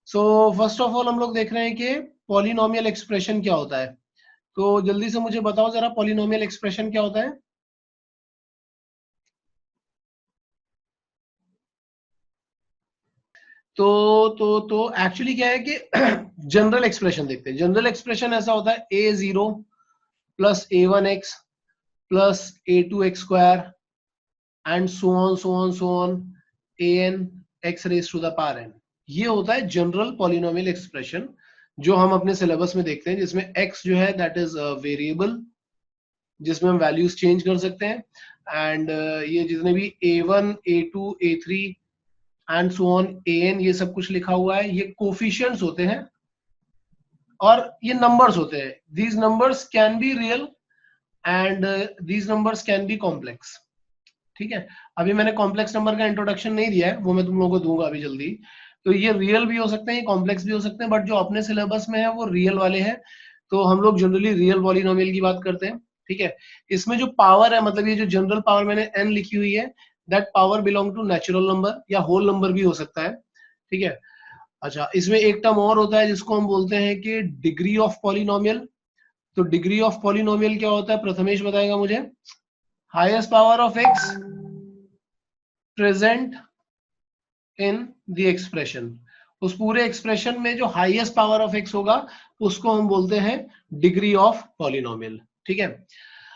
So first of all हम लोग देख रहे हैं कि पॉलिनोमियल एक्सप्रेशन क्या होता है। तो जल्दी से मुझे बताओ जरा, पॉलिनोमियल एक्सप्रेशन क्या होता है। तो एक्चुअली क्या है कि जनरल एक्सप्रेशन देखते हैं। जनरल एक्सप्रेशन ऐसा होता है a0 plus a1x plus a2x square and so on an x raise to the power n। ये होता है जनरल पॉलिनोमियल एक्सप्रेशन जो हम अपने सिलेबस में देखते हैं, जिसमें x जो है दैट इज वेरिएबल जिसमें हम वैल्यूज चेंज कर सकते हैं। एंड ये जितने भी a1 a2 a3 and so on an ये सब कुछ लिखा हुआ है, ये कोफिशिएंट्स होते हैं और ये नंबर्स होते हैं। These numbers can be real and these numbers can be complex. ठीक है, अभी मैंने कॉम्प्लेक्स नंबर का इंट्रोडक्शन नहीं दिया है, वो मैं तुम लोगों को दूंगा अभी जल्दी। तो ये रियल भी हो सकते हैं, कॉम्प्लेक्स भी हो सकते हैं, बट जो अपने सिलेबस में है वो रियल वाले हैं। तो हम लोग जनरली रियल पॉलिनोमियल की बात करते हैं। ठीक है, इसमें जो पावर है, मतलब ये जो जनरल पावर मैंने n लिखी हुई है, that power belong to natural number या होल नंबर भी हो सकता है। ठीक है, अच्छा इसमें एक टर्म और होता है जिसको हम बोलते हैं कि डिग्री ऑफ पॉलिनोमियल। तो डिग्री ऑफ पॉलिनोमियल क्या होता है, प्रथमेश बताएगा मुझे। Highest power of x present in the expression. उस पूरे एक्सप्रेशन में जो हाईएस्ट पावर ऑफ x होगा उसको हम बोलते हैं डिग्री ऑफ पॉलिनोमियल। ठीक है,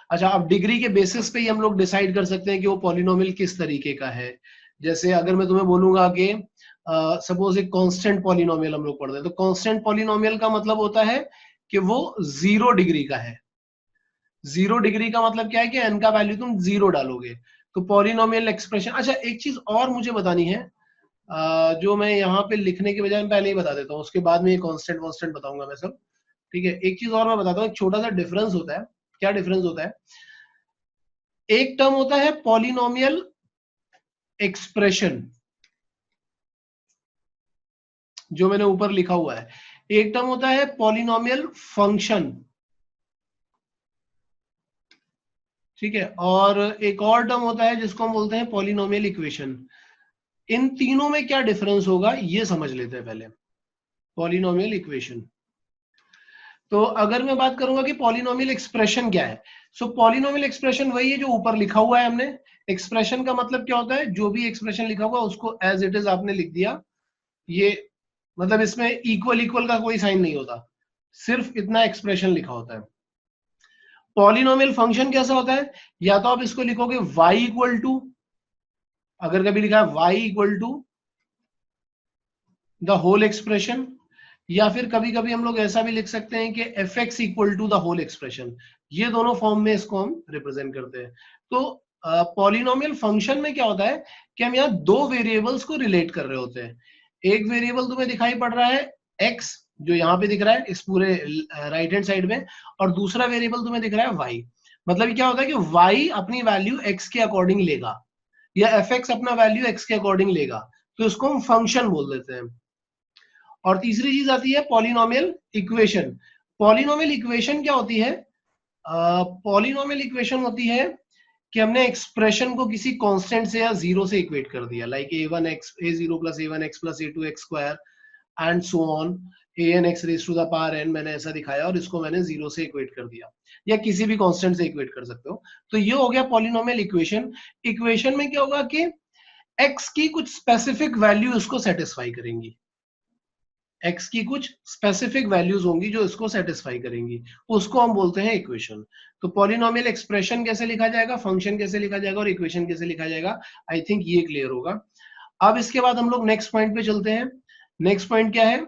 अच्छा अब डिग्री के बेसिस पे ही हम लोग डिसाइड कर सकते हैं कि वो पॉलिनोमियल किस तरीके का है। जैसे अगर मैं तुम्हें बोलूंगा कि सपोज एक कांस्टेंट पॉलिनोमियल हम लोग पढ़ते हैं, तो कांस्टेंट पॉलिनोमियल का मतलब होता है कि वो 0 डिग्री का है। 0 डिग्री का मतलब क्या है कि n का वैल्यू तुम 0 डालोगे तो पॉलिनोमियल एक्सप्रेशन। अच्छा एक चीज और मुझे बतानी है, जो मैं यहाँ पे लिखने के बजाय पहले ही बता देता हूँ, उसके बाद में ये कांस्टेंट कांस्टेंट बताऊंगा मैं सब। ठीक है, एक चीज और मैं बताता हूँ, एक छोटा सा डिफरेंस होता है। क्या डिफरेंस होता है, एक टर्म होता है पॉलिनोमियल एक्सप्रेशन जो मैंने ऊपर लिखा हुआ है, एक टर्म होता है पॉलिनोमियल फंक्शन। ठीक है, और एक और टर्म होता है जिसको हम बोलते हैं पॉलिनोमियल इक्वेशन। इन तीनों में क्या डिफरेंस होगा ये समझ लेते हैं पहले। पॉलिनोमियल इक्वेशन, तो अगर मैं बात करूंगा कि पॉलिनोमियल एक्सप्रेशन क्या है, सो पॉलिनोमियल एक्सप्रेशन वही है जो ऊपर लिखा हुआ है हमने। एक्सप्रेशन का मतलब क्या होता है, जो भी एक्सप्रेशन लिखा हुआ उसको एज इट इज आपने लिख दिया। ये मतलब इसमें इक्वल इक्वल का कोई साइन नहीं होता, सिर्फ इतना एक्सप्रेशन लिखा होता है। पॉलिनोमियल फंक्शन कैसा होता है, या तो आप इसको लिखोगे y इक्वल टू, अगर कभी लिखा है y equal to the whole expression, या फिर कभी कभी हम लोग ऐसा भी लिख सकते हैं कि F X equal to the whole expression. ये दोनों फॉर्म में इसको हम रिप्रेजेंट करते हैं। तो पॉलिनोमियल फंक्शन में क्या होता है कि हम यहाँ दो वेरिएबल्स को रिलेट कर रहे होते हैं। एक वेरिएबल तुम्हें दिखाई पड़ रहा है x, जो यहाँ पे दिख रहा है इस पूरे राइट हैंड साइड में, और दूसरा वेरिएबल तुम्हें दिख रहा है y। मतलब क्या होता है कि y अपनी वैल्यू x के अकॉर्डिंग लेगा या एफ एक्स अपना वैल्यू x के अकॉर्डिंग लेगा, तो इसको हम फंक्शन बोल देते हैं। और तीसरी चीज आती है पॉलिनोमियल इक्वेशन। पॉलिनोमियल इक्वेशन क्या होती है, पॉलिनोमियल इक्वेशन होती है कि हमने एक्सप्रेशन को किसी कांस्टेंट से या जीरो से इक्वेट कर दिया, like a1x a0 plus a1x plus a2x square and so on an x raise to the power n, मैंने ऐसा दिखाया और इसको मैंने जीरो से इक्वेट कर दिया, या किसी भी कांस्टेंट से इक्वेट कर सकते हो। तो ये हो गया पॉलिनोमियल इक्वेशन। इक्वेशन में क्या होगा कि x की कुछ स्पेसिफिक वैल्यू इसको सेटिस्फाई करेंगी, x की कुछ स्पेसिफिक वैल्यूज होंगी जो इसको सेटिस्फाई करेंगी, उसको हम बोलते हैं इक्वेशन। तो पॉलिनोमियल एक्सप्रेशन कैसे लिखा जाएगा, फंक्शन कैसे लिखा जाएगा और इक्वेशन कैसे लिखा जाएगा, आई थिंक ये क्लियर होगा। अब इसके बाद हम लोग नेक्स्ट पॉइंट पे चलते हैं। नेक्स्ट पॉइंट क्या है,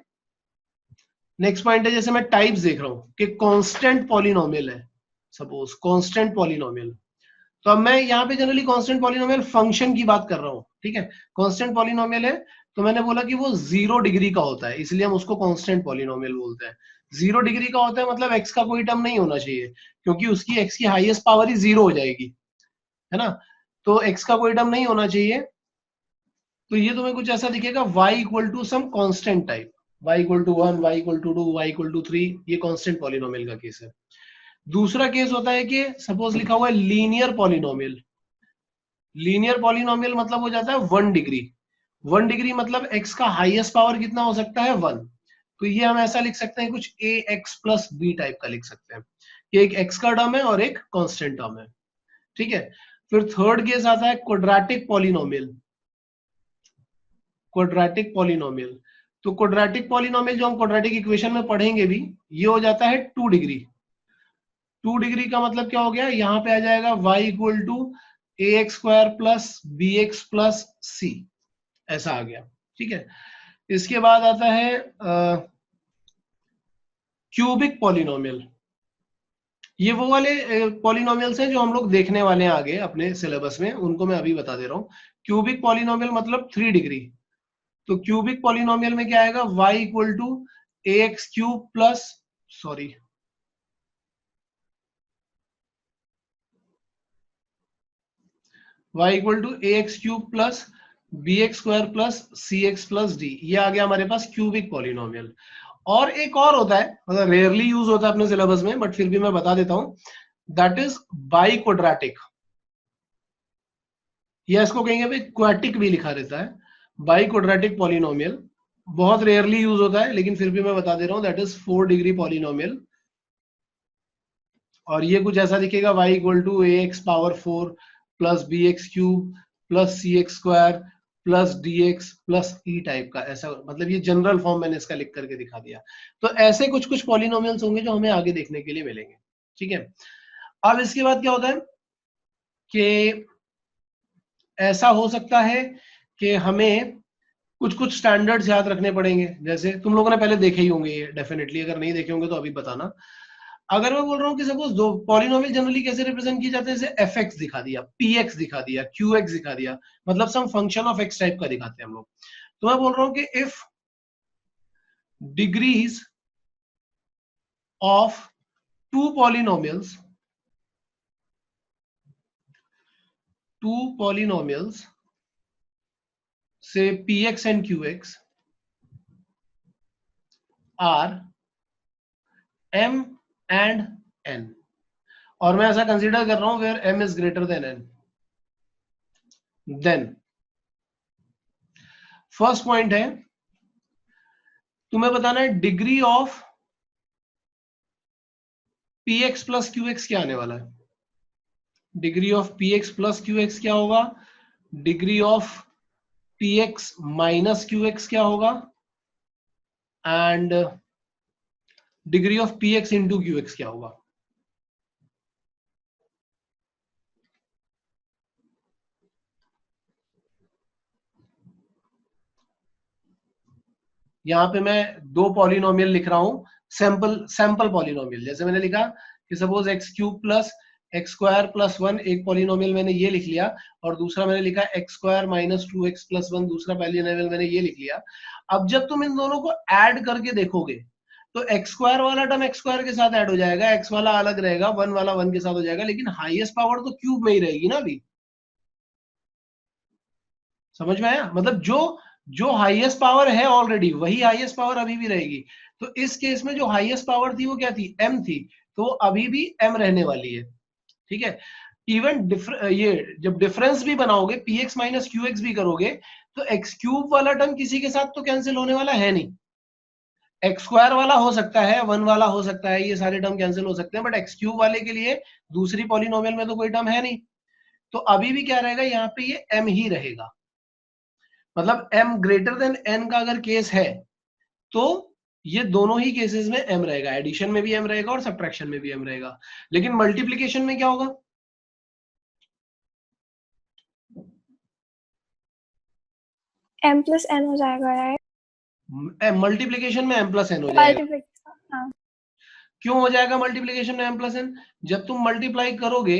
नेक्स्ट पॉइंट है जैसे मैं टाइप्स देख रहा हूं कि कांस्टेंट पॉलिनोमियल है, सपोज कांस्टेंट पॉलिनोमियल। तो अब मैं यहाँ पे जनरली कांस्टेंट पॉलिनोमियल फंक्शन की बात कर रहा हूँ। ठीक है, कांस्टेंट पॉलिनोमियल है तो मैंने बोला कि वो 0 डिग्री का होता है, इसलिए हम उसको कांस्टेंट पॉलिनोमियल बोलते हैं। 0 डिग्री का होता है मतलब एक्स का कोई टर्म नहीं होना चाहिए, क्योंकि उसकी एक्स की हाईएस्ट पावर ही 0 हो जाएगी, है ना। तो एक्स का कोई टर्म नहीं होना चाहिए। तो ये तुम्हें कुछ ऐसा दिखेगा y equal to some constant type, y equal to 1, y equal to 2, y equal to 3, ये कांस्टेंट पॉलिनोमियल का केस है। दूसरा केस होता है कि सपोज लिखा हुआ है लीनियर पॉलिनोमियल। लीनियर पॉलिनोमियल मतलब हो जाता है 1 डिग्री। 1 डिग्री मतलब x का हाईएस्ट पावर कितना हो सकता है 1। तो ये हम ऐसा लिख सकते हैं कुछ ax प्लस b टाइप का लिख सकते हैं कि एक x का टर्म है और एक कांस्टेंट टर्म है, ठीक है। फिर थर्ड केस आता है क्वाड्रेटिक पॉलिनोमियल। क्वाड्रेटिक पॉलिनोमियल, तो क्वाड्रेटिक पॉलिनोमियल जो हम क्वाड्रेटिक इक्वेशन में पढ़ेंगे भी, ये हो जाता है 2 डिग्री। 2 डिग्री का मतलब क्या हो गया, यहाँ पे आ जाएगा y equal to A X square plus B X plus C, ऐसा आ गया, ठीक है। इसके बाद आता है क्यूबिक पॉलिनोमियल। ये वो वाले पॉलिनोमियल्स हैं जो हम लोग देखने वाले हैं आगे अपने सिलेबस में, उनको मैं अभी बता दे रहा हूँ। क्यूबिक पॉलिनोमियल मतलब 3 डिग्री। तो क्यूबिक पॉलिनोमियल में क्या आएगा, y equal to A x cube plus, sorry y equal to A x cube plus B x square plus c x plus d, ये आ गया हमारे पास क्यूबिक पॉलिनोमियल। और एक और होता है, मतलब रेयरली यूज होता है अपने सिलेबस में, बट फिर भी मैं बता देता हूं, दैट इज बाई क्वाड्रेटिक, या इसको कहेंगे भाई क्वाटिक भी लिखा रहता है, बाई क्वाड्रेटिक पॉलिनोमियल। बहुत रेयरली यूज होता है, लेकिन फिर भी मैं बता दे रहा हूं, दैट इज 4 डिग्री पॉलिनोमियल। और ये कुछ ऐसा दिखेगा, y equal to A x power 4 plus B x cube plus c x square plus d x plus e type का, ऐसा मतलब ये जनरल फॉर्म मैंने इसका लिख करके दिखा दिया। तो ऐसे कुछ कुछ पॉलिनोमियल्स होंगे जो हमें आगे देखने के लिए मिलेंगे, ठीक है। अब इसके बाद क्या होता है कि ऐसा हो सकता है कि हमें कुछ कुछ स्टैंडर्ड्स याद रखने पड़ेंगे, जैसे तुम लोगों ने पहले देखे ही होंगे ये डेफिनेटली, अगर नहीं देखे होंगे तो अभी बताना। अगर मैं बोल रहा हूँ कि सपोज दो पॉलिनोमियल जनरली कैसे रिप्रेजेंट किए जाते हैं, जैसे एफ एक्स दिखा दिया, पी एक्स दिखा दिया, क्यू एक्स दिखा दिया, मतलब सम फंक्शन ऑफ एक्स टाइप का दिखाते हैं हम लोग। तो मैं बोल रहा हूँ कि if degrees of two polynomials, say P X and Q X are m and n, और मैं ऐसा कंसीडर कर रहा हूं where m is greater than n, then first point है, तुम्हें बताना है degree of P X plus Q X क्या आने वाला है। Degree of P X plus Q X क्या होगा, degree of P X minus Q X क्या होगा, and degree of P x into q X क्या होगा। यहां पे मैं दो पॉलिनोमियल लिख रहा हूं, सैंपल पॉलिनोमियल। जैसे मैंने लिखा कि suppose x cube plus x square plus 1, एक पॉलिनोमियल मैंने ये लिख लिया, और दूसरा मैंने लिखा x square minus 2x plus 1, दूसरा पॉलिनोमियल मैंने ये लिख लिया। अब जब तुम इन दोनों को ऐड करके देखोगे तो एक्स स्क्वायर वाला टर्म एक्स स्क्वायर के साथ ऐड हो जाएगा, एक्स वाला अलग रहेगा, 1 वाला 1 के साथ हो जाएगा, लेकिन हाईएस्ट पावर तो क्यूब में ही रहेगी ना अभी। समझ में आया, मतलब जो जो हाईएस्ट पावर है ऑलरेडी वही हाईएस्ट पावर अभी भी रहेगी। तो इस केस में जो हाईएस्ट पावर थी वो क्या थी, m थी, तो अभी भी m रहने वाली है, ठीक है। इवन ये जब डिफरेंस भी बनाओगे, px माइनस qx भी करोगे, तो एक्स क्यूब वाला टर्म किसी के साथ तो कैंसिल होने वाला है नहीं, एक्स स्क्वायर वाला हो सकता है, 1 वाला हो सकता है, ये सारे टर्म कैंसिल हो सकते हैं, बट एक्स क्यूब वाले के लिए दूसरी पॉलिनोमियल में तो कोई टर्म है नहीं, तो अभी भी क्या रहेगा यहाँ पे, ये m ही रहेगा। मतलब m ग्रेटर देन n का अगर केस है तो ये दोनों ही केसेस में m रहेगा, एडिशन में भी m रहेगा और सब्ट्रैक्शन में भी m रहेगा। लेकिन मल्टीप्लीकेशन में क्या होगा, m प्लस n हो जाएगा यार। मल्टीप्लीकेशन में m प्लस n हो जाएगा। हाँ। क्यों हो जाएगा मल्टीप्लीकेशन में m प्लस n, जब तुम मल्टीप्लाई करोगे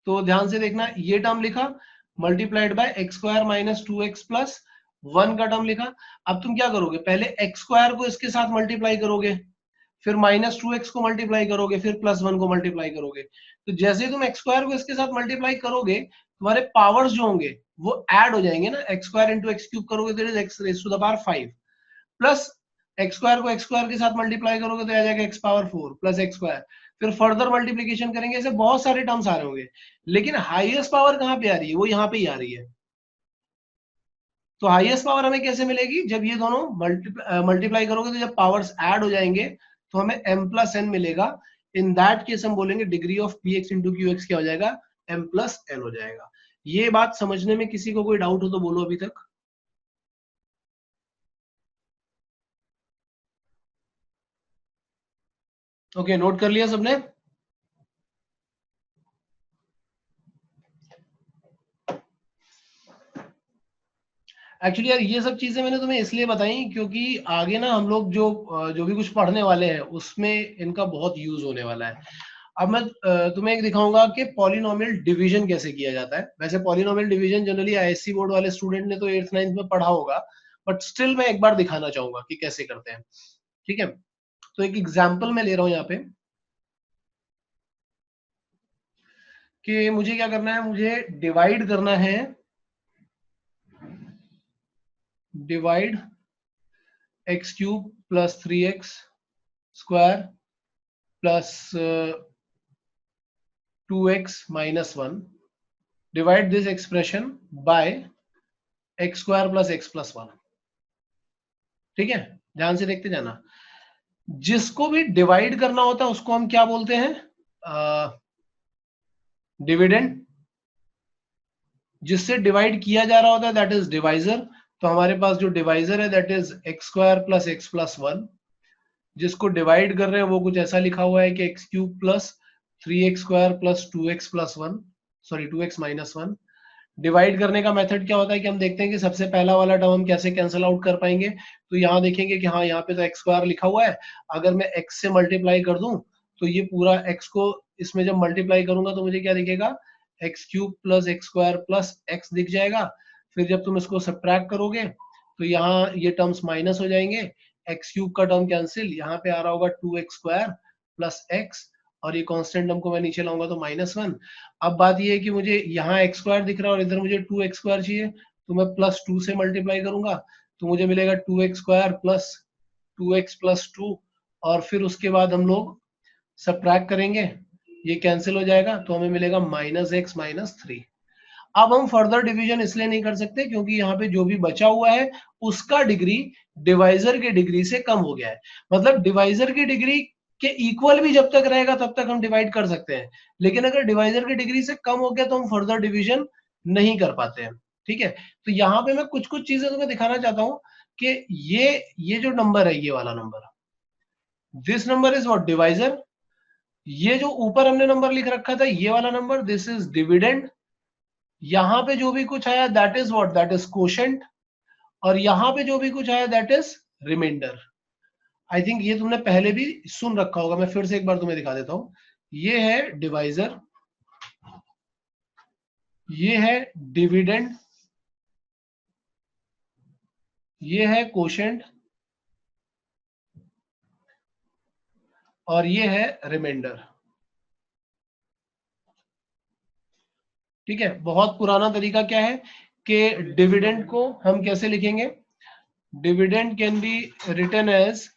तो ध्यान से देखना, ये टर्म लिखा multiplied by x square minus 2x plus 1 का टर्म लिखा। अब तुम क्या करोगे, पहले एक्स स्क्वायर को इसके साथ मल्टीप्लाई करोगे, फिर माइनस 2x को मल्टीप्लाई करोगे, फिर प्लस 1 को मल्टीप्लाई करोगे। तो जैसे तुम एक्स स्क्वायर को इसके साथ मल्टीप्लाई करोगे, तुम्हारे पावर्स जो होंगे वो ऐड हो जाएंगे ना, x square into x cube करोगे तो is x raise to the power 5, plus x square को एक्स स्क्वायर के साथ मल्टीप्लाई करोगे तो आ जाएगा x power 4 plus x square, फिर फर्दर मल्टीप्लीकेशन करेंगे, ऐसे बहुत सारे टर्म्स आ रहे होंगे। लेकिन हाईएस्ट पावर कहाँ पे आ रही है, वो यहाँ पे ही आ रही है। तो हाईएस्ट पावर हमें कैसे मिलेगी, जब ये दोनों मल्टीप्लाई करोगे तो जब पावर्स ऐड हो जाएंगे तो हमें m प्लस एन मिलेगा। इन दैट केस हम बोलेंगे degree of P x into q X क्या हो जाएगा, m प्लस एन हो जाएगा। ये बात समझने में किसी को कोई डाउट हो तो बोलो अभी तक। ओके, नोट कर लिया सबने? एक्चुअली यार ये सब चीजें मैंने तुम्हें इसलिए बताई क्योंकि आगे ना हम लोग जो भी कुछ पढ़ने वाले हैं उसमें इनका बहुत यूज होने वाला है। अब मैं तुम्हें एक दिखाऊंगा कि पॉलिनोमियल डिवीजन कैसे किया जाता है। वैसे polynomial division generally ISC board वाले स्टूडेंट ने तो 8th 9th में पढ़ा होगा, बट स्टिल मैं एक बार दिखाना चाहूंगा कि कैसे करते हैं। ठीक है, तो एक एग्जाम्पल मैं ले रहा हूं यहाँ पे कि मुझे क्या करना है, मुझे डिवाइड करना है, divide x cube plus 3x square plus 2x minus 1, divide this expression by x square plus x plus 1। ठीक है, ध्यान से देखते जाना। जिसको भी डिवाइड करना होता है उसको हम क्या बोलते हैं, डिविडेंड। जिससे डिवाइड किया जा रहा होता है दैट इज डिवाइजर। तो हमारे पास जो डिवाइजर है that is x square plus x plus 1। जिसको डिवाइड कर रहे हैं वो कुछ ऐसा लिखा हुआ है कि x cube plus 3x square plus 2x plus 1, sorry 2x minus 1। Divide करने का मेथड क्या होता है कि हम देखते हैं कि सबसे पहला वाला टर्म हम कैसे कैंसिल आउट कर पाएंगे। तो यहाँ देखेंगे कि हाँ यहाँ पे तो एक्स स्क्वायर लिखा हुआ है, अगर मैं एक्स से मल्टीप्लाई कर दूं तो ये पूरा एक्स को इसमें जब मल्टीप्लाई करूंगा तो मुझे क्या दिखेगा, x cube plus x square plus x दिख जाएगा। फिर जब तुम इसको सब्ट्रैक्ट करोगे तो यहाँ ये टर्म्स माइनस हो जाएंगे, एक्स क्यूब का टर्म कैंसिल, यहाँ पे आ रहा होगा 2x स्क्वायर प्लस एक्स, और ये कांस्टेंट टर्म को मैं नीचे लाऊंगा तो -1। अब बात ये है कि मुझे यहाँ एक्स स्क्वायर दिख रहा है और इधर मुझे 2x स्क्वायर चाहिए, तो मैं प्लस 2 से मल्टीप्लाई करूंगा तो मुझे मिलेगा 2x square plus 2x plus 2, और फिर उसके बाद हम लोग सब्ट्रैक्ट करेंगे, ये कैंसिल हो जाएगा तो हमें मिलेगा -x माइनस 3। अब हम फर्दर डिवीजन इसलिए नहीं कर सकते क्योंकि यहाँ पे जो भी बचा हुआ है उसका डिग्री डिवाइजर के डिग्री से कम हो गया है। मतलब डिवाइजर की डिग्री के इक्वल भी जब तक रहेगा तब तक हम डिवाइड कर सकते हैं, लेकिन अगर डिवाइजर की डिग्री से कम हो गया तो हम फर्दर डिवीजन नहीं कर पाते हैं। ठीक है, तो यहाँ पे मैं कुछ कुछ चीजें तुम्हें दिखाना चाहता हूँ कि ये जो नंबर है, ये वाला number, this number is what, divisor. ये जो ऊपर हमने नंबर लिख रखा था ये वाला नंबर, दिस इज डिविडेंड। यहां पे जो भी कुछ आया that is what, that is quotient. और यहां पे जो भी कुछ आया that is remainder. I think ये तुमने पहले भी सुन रखा होगा, मैं फिर से एक बार तुम्हें दिखा देता हूं। ये है डिवाइजर, ये है डिविडेंड, ये है कोशेंट, और ये है रिमाइंडर। ठीक है, बहुत पुराना तरीका क्या है कि डिविडेंड को हम कैसे लिखेंगे, dividend can be written as,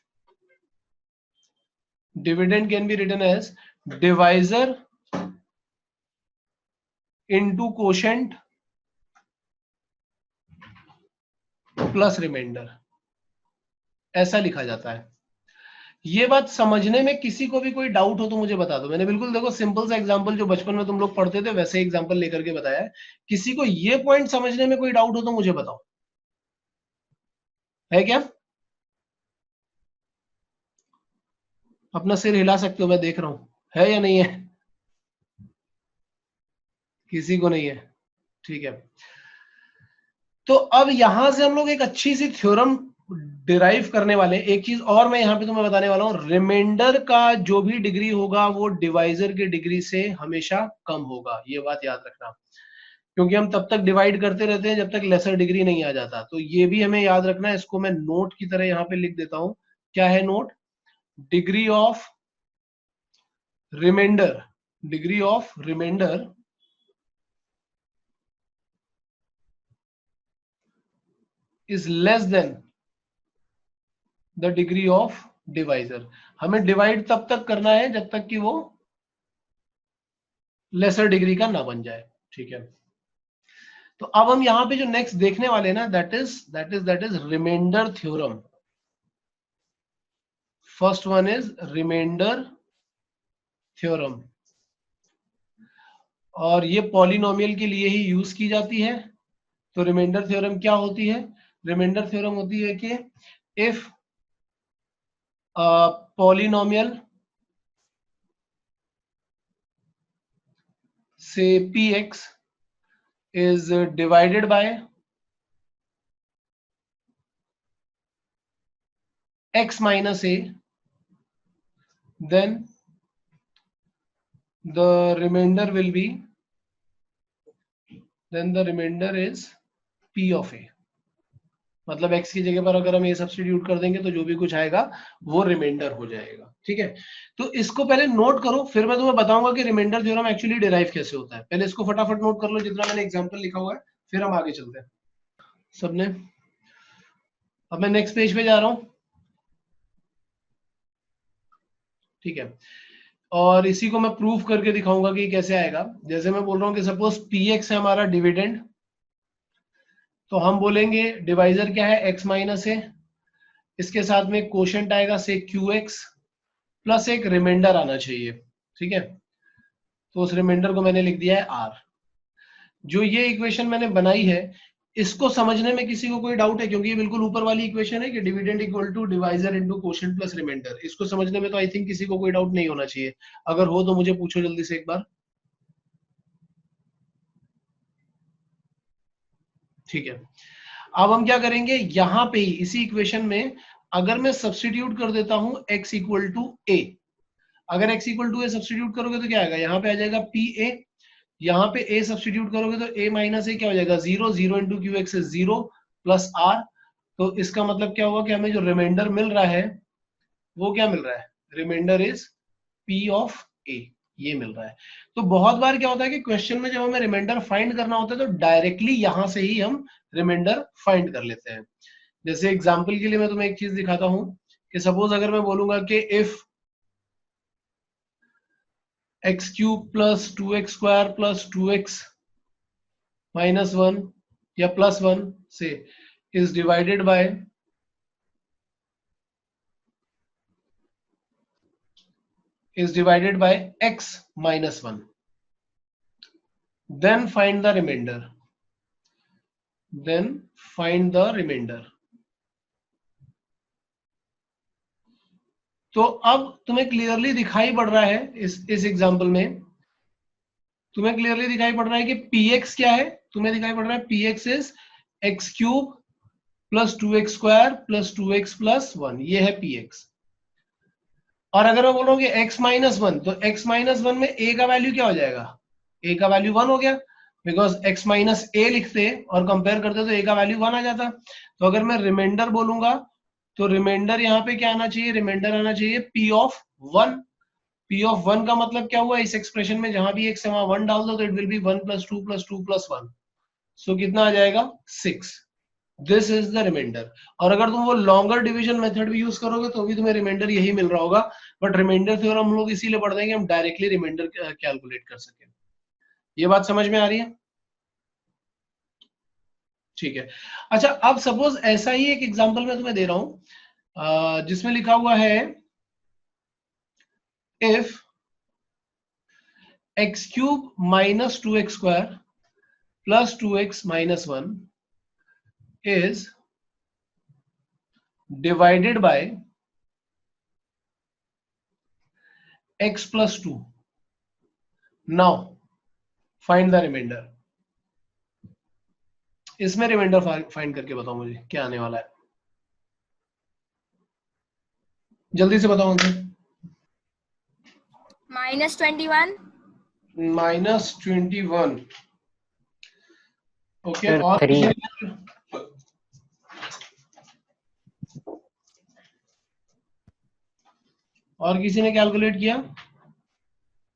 dividend can be written as divisor into quotient plus remainder, ऐसा लिखा जाता है। ये बात समझने में किसी को भी कोई डाउट हो तो मुझे बता दो। मैंने बिल्कुल देखो सिंपल सा एग्जांपल जो बचपन में तुम लोग पढ़ते थे वैसे एग्जांपल लेकर के बताया है। किसी को ये पॉइंट समझने में कोई डाउट हो तो मुझे बताओ, है क्या? अपना सिर हिला सकते हो, मैं देख रहा हूं, है या नहीं है? किसी को नहीं है, ठीक है। तो अब यहां से हम लोग एक अच्छी सी थ्योरम डिराइव करने वाले हैं। एक चीज और मैं यहां पे तुम्हें बताने वाला हूं, रिमाइंडर का जो भी डिग्री होगा वो डिवाइजर की डिग्री से हमेशा कम होगा, ये बात याद रखना। क्योंकि हम तब तक डिवाइड करते रहते हैं जब तक लेसर डिग्री नहीं आ जाता, तो ये भी हमें याद रखना है। इसको मैं नोट की तरह यहाँ पे लिख देता हूं। क्या है note, degree of remainder, degree of remainder is less than the degree of divisor. हमें डिवाइड तब तक करना है जब तक कि वो लेसर डिग्री का ना बन जाए। ठीक है, तो अब हम यहाँ पे जो नेक्स्ट देखने वाले ना, that is remainder theorem. First one is remainder theorem, और ये पॉलिनोमियल के लिए ही यूज की जाती है. तो रिमाइंडर थ्योरम क्या होती है? रिमाइंडर थ्योरम होती है कि इफ पॉलिनोमियल से px is divided by x minus a, then the remainder will be, then the remainder is p of a. मतलब x की जगह पर अगर हम a सब्स्टिट्यूट कर देंगे तो जो भी कुछ आएगा वो रिमाइंडर हो जाएगा. ठीक है, तो इसको पहले नोट करो, फिर मैं तुम्हें बताऊंगा कि रिमाइंडर थ्योरम एक्चुअली डिराइव कैसे होता है. पहले इसको फटाफट नोट कर लो जितना मैंने एग्जांपल लिखा हुआ है, फिर हम आगे चलते हैं. सबने, अब मैं नेक्स्ट पेज पे जा रहा हूं. ठीक है, और इसी को मैं प्रूफ करके दिखाऊंगा कि कैसे आएगा. जैसे मैं बोल रहा हूं कि सपोज px है हमारा डिविडेंड, तो हम बोलेंगे डिवाइजर क्या है, x माइनस ए, इसके साथ में कोशेंट आएगा से qx प्लस एक रिमाइंडर आना चाहिए. ठीक है, तो उस रिमाइंडर को मैंने लिख दिया है r. जो ये इक्वेशन मैंने बनाई है, इसको समझने में किसी को कोई डाउट है? क्योंकि ये बिल्कुल ऊपर वाली इक्वेशन है कि dividend equal to divisor into quotient plus remainder. इसको समझने में तो आई थिंक किसी को कोई डाउट नहीं होना चाहिए. अगर हो तो मुझे पूछो जल्दी से एक बार. ठीक है, अब हम क्या करेंगे, यहां पे ही इसी इक्वेशन में अगर मैं सब्स्टिट्यूट कर देता हूं x इक्वल टू ए. अगर x equal to a substitute करोगे तो क्या आएगा, यहाँ पे आ जाएगा पी ए. यहाँ पे a सब्स्टिट्यूट करोगे तो a माइनस ए क्या हो जाएगा, 0. 0 into q x is 0 plus r. तो इसका मतलब क्या हुआ कि हमें जो रिमाइंडर मिल रहा है वो क्या मिल रहा है, remainder is p of a, ये मिल रहा है. तो बहुत बार क्या होता है कि क्वेश्चन में जब हमें रिमाइंडर फाइंड करना होता है तो डायरेक्टली यहां से ही हम रिमाइंडर फाइंड कर लेते हैं. जैसे एग्जांपल के लिए मैं तुम्हें एक चीज दिखाता हूं कि सपोज अगर मैं बोलूंगा कि if x cube plus 2x square plus 2x minus 1 या प्लस 1 से is divided by x minus 1, then find the remainder. तो अब तुम्हें क्लियरली दिखाई पड़ रहा है इस एग्जांपल में, तुम्हें क्लियरली दिखाई पड़ रहा है कि px क्या है. तुम्हें दिखाई पड़ रहा है px is x cube plus 2x square plus 2x plus 1, ये है px. और अगर मैं बोल रहा हूँ कि x माइनस 1, तो x माइनस 1 में a का वैल्यू क्या हो जाएगा, a का वैल्यू 1 हो गया, बिकॉज x माइनस ए लिखते और कंपेयर करते तो a का वैल्यू 1 आ जाता. तो अगर मैं रिमाइंडर बोलूंगा तो रिमाइंडर यहाँ पे क्या आना चाहिए, रिमाइंडर आना चाहिए p ऑफ 1. p ऑफ 1 का मतलब क्या हुआ, इस एक्सप्रेशन में जहां भी x है वहां 1 डाल दो तो it will be 1 plus 2 plus 2 plus 1. So कितना आ जाएगा, 6. This is the remainder. और अगर तुम वो लॉन्गर डिवीजन मेथड भी यूज करोगे तो भी तुम्हें रिमाइंडर यही मिल रहा होगा. बट रिमाइंडर थ्योरम हम लोग इसीलिए पढ़ देंगे हम डायरेक्टली रिमाइंडर कैलकुलेट कर सके. ये बात समझ में आ रही है? ठीक है. अच्छा, अब सपोज ऐसा ही एक एग्जांपल मैं तुम्हें दे रहा हूं जिसमें लिखा हुआ है if x cube minus 2x square plus 2x minus 1 is divided by x plus 2. Now find the remainder. इसमें रिमाइंडर फाइंड करके बताओ मुझे क्या आने वाला है, जल्दी से बताओ आंसर. -21. -21. ओके, Sir, और 3. किसी ने कैलकुलेट किया?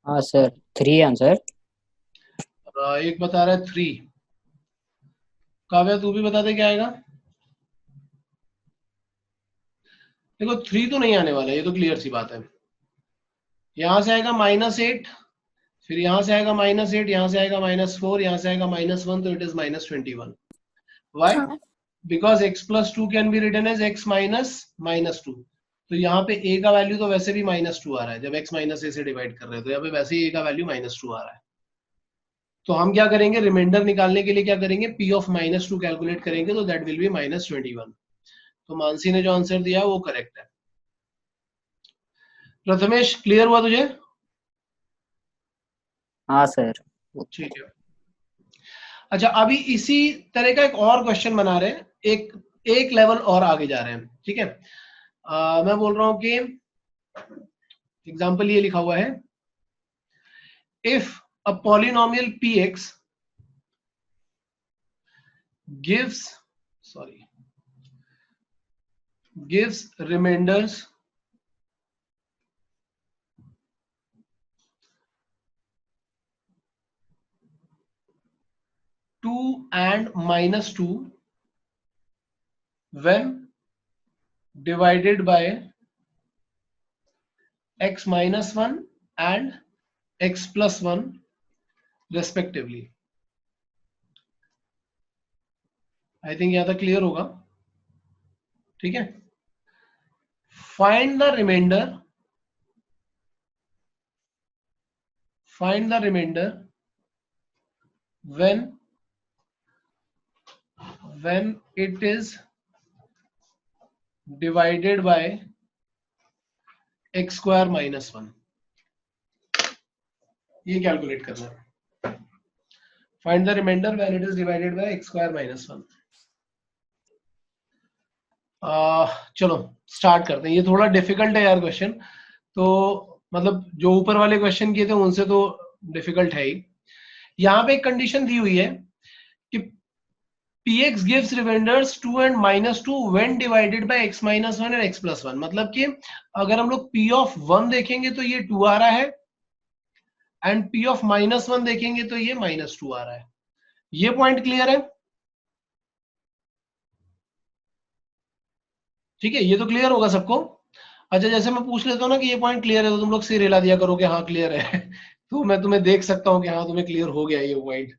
हाँ सर, 3 आंसर. एक बता रहा है 3. काव्या तू भी बता दे क्या आएगा. देखो 3 तो नहीं आने वाला, ये तो क्लियर सी बात है. यहां से आएगा -8, फिर यहां से आएगा -8, यहां से आएगा -4, यहां से आएगा -1, तो इट इज -21. Why? हाँ Because x plus 2 can be written as x minus -2. तो यहाँ पे a का वैल्यू तो वैसे भी -2 आ रहा है, जब x माइनस a से डिवाइड कर रहे हैं तो यहाँ पे वैसे ही a का वैल्यू -2 आ रहा है. तो हम क्या करेंगे, रिमाइंडर निकालने के लिए क्या करेंगे, p of -2 कैलकुलेट करेंगे, तो दैट विल बी -21. तो मानसी ने जो आंसर दिया वो करेक्ट है. प्रथमेश, क्लियर हुआ तुझे? हाँ सर. ठीक है. अच्छा, अभी इसी तरह का एक और क्वेश्चन बना रहे हैं, एक लेवल और आगे जा रहे हैं. ठीक है. मैं बोल रहा हूं कि एग्जाम्पल ये लिखा हुआ है, if a polynomial px gives remainders 2 and -2 when divided by x minus 1 and x plus 1 respectively. I think यहां तक क्लियर होगा. ठीक है. Find the remainder when it is divided by x square minus 1. ये कैलकुलेट करना है. Find the remainder when it is divided by x square minus 1. चलो start करते हैं. ये थोड़ा डिफिकल्ट है यार क्वेश्चन, तो मतलब जो ऊपर वाले क्वेश्चन किए थे उनसे तो डिफिकल्ट है ही. यहाँ पे एक कंडीशन दी हुई है कि px gives remainders 2 and -2 when divided by x minus 1 and x plus 1. मतलब कि अगर हम लोग p of 1 देखेंगे तो ये 2 आ रहा है, एंड p of -1 देखेंगे तो ये -2 आ रहा है. ये पॉइंट क्लियर है? ठीक है, ये तो क्लियर होगा सबको. अच्छा, जैसे मैं पूछ लेता हूँ ना कि ये पॉइंट क्लियर है, तो तुम लोग सिर हिला दिया करो कि हाँ क्लियर है. तो मैं तुम्हें देख सकता हूँ कि हाँ तुम्हें क्लियर हो गया ये पॉइंट.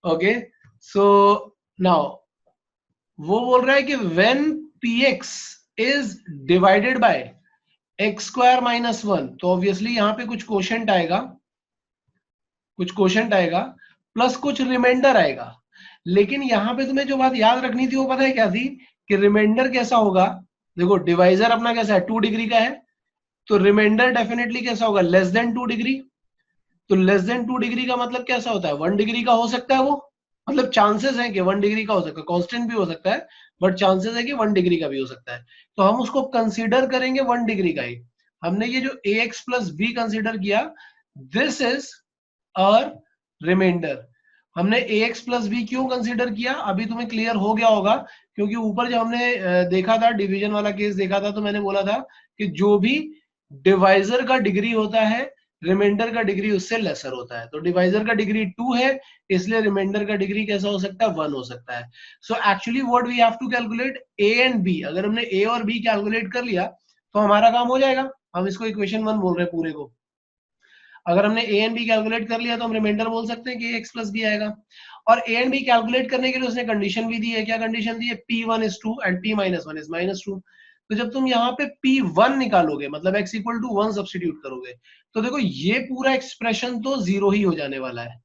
ओके, सो नाउ वो बोल रहा है कि when px is divided by x square minus 1, तो ऑब्वियसली यहाँ पे कुछ क्वोशंट आएगा प्लस कुछ रिमाइंडर आएगा. लेकिन यहाँ पे तुम्हें जो बात याद रखनी थी वो पता है क्या थी, कि रिमाइंडर कैसा होगा. देखो डिवाइजर अपना कैसा है, 2 डिग्री का है, तो रिमाइंडर डेफिनेटली कैसा होगा, लेस देन 2 डिग्री. तो लेस देन 2 डिग्री का मतलब कैसा होता है, 1 डिग्री का हो सकता है वो. मतलब चांसेस है कि 1 डिग्री का हो सकता है, कांस्टेंट भी हो सकता है, बट चांसेस है कि 1 डिग्री का भी हो सकता है. तो हम उसको कंसीडर करेंगे 1 डिग्री का ही. हमने ये जो ax प्लस बी कंसीडर किया, दिस इज अ रिमाइंडर. हमने ax प्लस बी क्यों कंसीडर किया, अभी तुम्हें क्लियर हो गया होगा, क्योंकि ऊपर जब हमने देखा था, डिवीजन वाला केस देखा था, तो मैंने बोला था कि जो भी डिवाइजर का डिग्री होता है, रिमाइंडर का डिग्री उससे लेसर होता है. तो डिवाइजर का डिग्री 2 है, इसलिए रिमाइंडर का डिग्री कैसा हो सकता है, 1 हो सकता है. So actually what we have to calculate a and b. अगर हमने a और b कैलकुलेट कर लिया तो हमारा काम हो जाएगा. हम इसको इक्वेशन 1 बोल रहे हैं पूरे को. अगर हमने a एंड b कैलकुलेट कर लिया तो हम रिमाइंडर बोल सकते हैं कि x प्लस बी आएगा. और a एंड b कैलकुलेट करने के लिए उसने कंडीशन भी दी है. क्या कंडीशन दी है, p1 is 2 and p minus 1 is -2. तो जब तुम यहाँ पे p1 निकालोगे, मतलब x इक्वल टू 1 सब्स्टिट्यूट करोगे, तो देखो ये पूरा एक्सप्रेशन तो 0 ही हो जाने वाला है.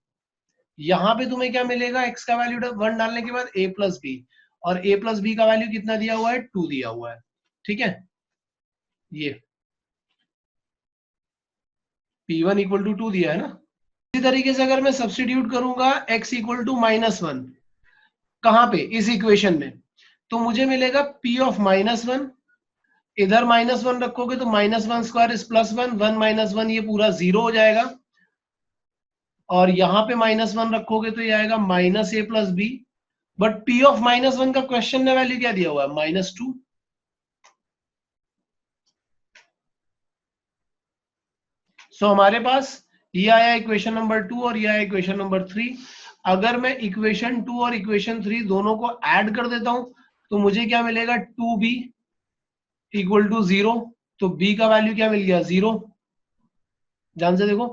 यहाँ पे तुम्हें क्या मिलेगा, x का वैल्यू 1 डालने के बाद a प्लस बी, और a प्लस बी का वैल्यू कितना दिया हुआ है, 2 दिया हुआ है. ठीक है, ये p1 इक्वल टू 2 दिया है ना. इसी तरीके से अगर मैं सब्स्टिट्यूट करूंगा x इक्वल टू -1 कहां पे, इस इक्वेशन में, तो मुझे मिलेगा p ऑफ -1. इधर -1 रखोगे तो -1 स्क्वायर इज +1, 1 -1 ये पूरा 0 हो जाएगा. और यहां पे -1 रखोगे तो ये आएगा -a plus b. But p of -1 का क्वेश्चन में वैल्यू क्या दिया हुआ है, -2. सो हमारे पास ये आया इक्वेशन नंबर 2 और ये आया इक्वेशन नंबर 3. अगर मैं इक्वेशन 2 और इक्वेशन 3 दोनों को ऐड कर देता हूं तो मुझे क्या मिलेगा, 2b इक्वल टू 0. तो b का वैल्यू क्या मिल गया, 0. ध्यान से देखो,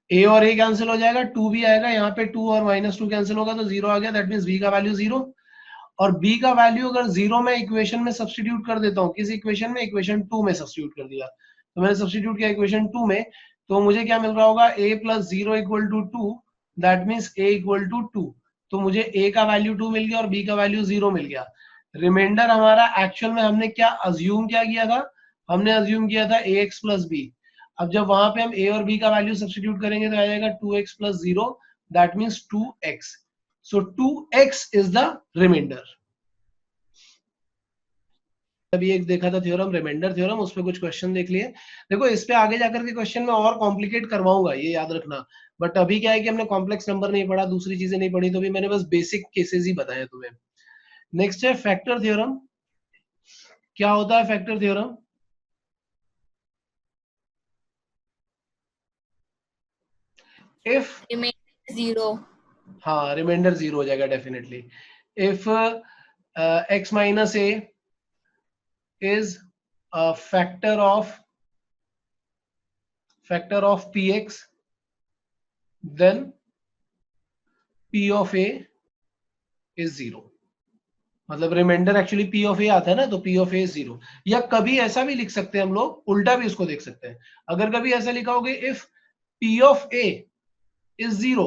a और a कैंसिल हो जाएगा, 2 भी आएगा, यहाँ पे 2 और -2 कैंसिल होगा तो 0 आ गया, दैट मीन्स b का वैल्यू 0। और b का वैल्यू अगर 0 में इक्वेशन में सब्स्टिट्यूट कर देता हूँ, किस इक्वेशन में, इक्वेशन 2 में सब्स्टिट्यूट कर दिया, तो मैंने सब्स्टिट्यूट किया इक्वेशन 2 में, तो मुझे क्या मिल रहा होगा, a + 0 = 2, दैट मीन्स a = 2, तो मुझे a का वैल्यू 2 मिल गया और b का वैल्यू 0 मिल गया। रिमाइंडर हमारा एक्चुअल में हमने क्या अज्यूम क्या किया था, हमने अज्यूम किया था ax + b। अब जब वहां पे हम a और b का वैल्यू सब्स्टिट्यूट करेंगे तो आ जाएगा 2x + 0, that means 2x। So 2x is the remainder. अभी एक देखा था थ्योरम, रिमाइंडर थ्योरम, उस पे कुछ क्वेश्चन देख लिए। देखो इस पे आगे जाकर के क्वेश्चन में और कॉम्प्लिकेट करवाऊंगा, ये याद रखना, बट अभी क्या है कि हमने कॉम्प्लेक्स नंबर नहीं पढ़ा, दूसरी चीजें नहीं पढ़ी, तो भी मैंने बस बेसिक केसेस ही बताए तुम्हें। नेक्स्ट है फैक्टर थ्योरम। क्या होता है फैक्टर थ्योरम? इफ रिमेन 0, हाँ रिमाइंडर 0 हो जाएगा definitely. If x - a is a factor of px, then p of a is 0। मतलब remainder actually p of a आता है ना, तो p of a is 0। या कभी ऐसा भी लिख सकते हैं हम लोग, उल्टा भी इसको देख सकते हैं। अगर कभी ऐसा लिखा होगा if p of a is 0,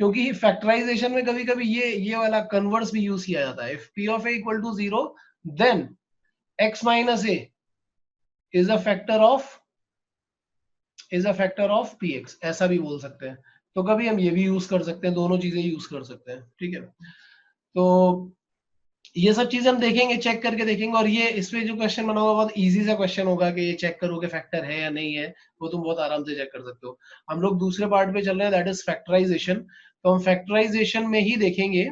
क्योंकि फैक्टराइजेशन में कभी कभी ये वाला कन्वर्स भी यूज किया जाता है। If p of a = 0, then x - a is a factor of px, ऐसा भी बोल सकते हैं। तो कभी हम ये भी यूज कर सकते हैं, दोनों चीजें यूज कर सकते हैं, ठीक है। तो ये सब चीजें हम देखेंगे, चेक करके देखेंगे। और ये इस पे जो क्वेश्चन बना होगा बहुत इजी सा क्वेश्चन होगा कि ये चेक करो कि फैक्टर है या नहीं है, वो तुम बहुत आराम से चेक कर सकते हो। हम लोग दूसरे पार्ट पे चल रहे हैं, दैट इज फैक्टराइजेशन। तो हम फैक्टराइजेशन में ही देखेंगे